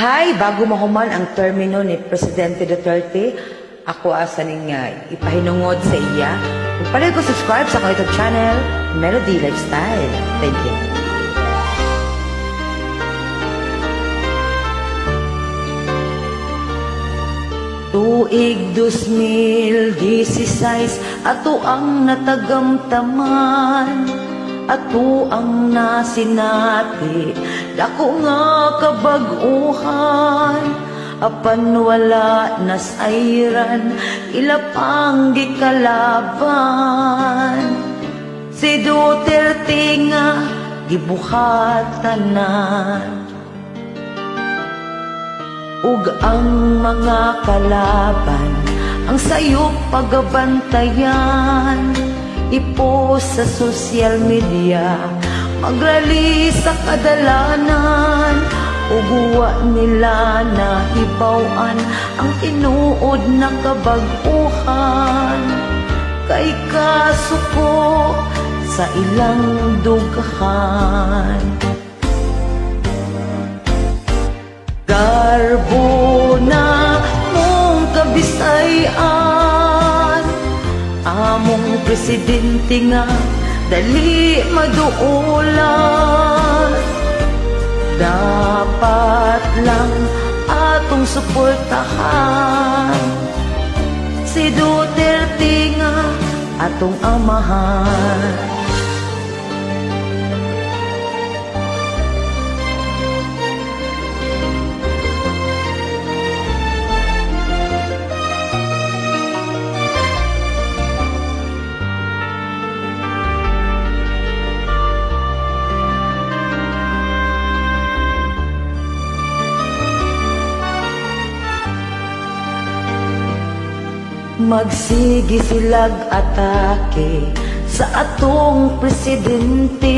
Hi, bago mahuman ang termino ni Presidente Duterte, ako asa ning ipahinungod sa iya. Kung pala ko subscribe sa akong YouTube channel, Melody Lifestyle. Thank you. Tuig 2016 ato ang natagamtaman, ato ang nasinati, dako nga kabag-uhan, apan wala nasayran, ilapang gikalaban. Si Duterte nga gibuhatanan, ug ang mga kalaban ang sayop pagabantayan. Ipost sa social media, magrally sa kadalanan, uguwa nila na hibawan ang tinuod na kabag-uhan. Kay kasuko sa ilang dughan, garbo na mong kabisayan, among presidente nga dali maduulan. Dapat lang atong suportahan si Duterte nga atong amahan. Magsigi silag atake sa atong presidente,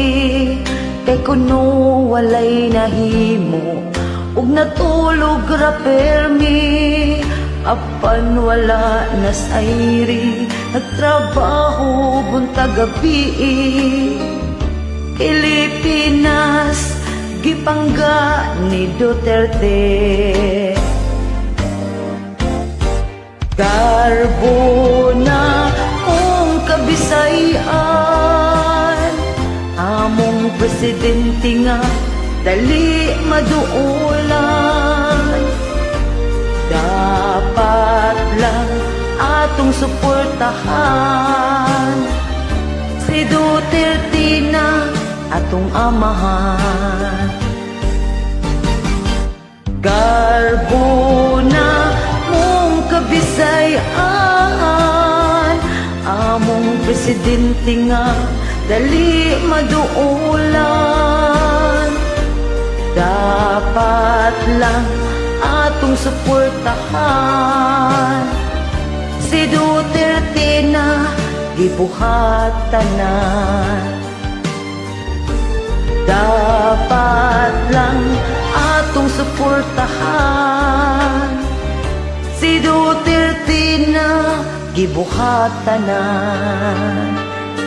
kay kuno walay nahimo ug natulog ra permi, apan wala nasayri, nagtrabaho buntag gabi. Pilipinas gipangga ni Duterte, garbo na kung kabisayan, among presidente nga dali maduulan. Dapat lang atong suportahan si Duterte na atong amahan. Garbo na kabisayan, among presidente nga dali maduulan. Dapat lang atong suportahan si Duterte na gibuhatanan. Dapat lang atong suportahan si Duterte na gibuhatanan.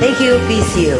Thank you, peace you.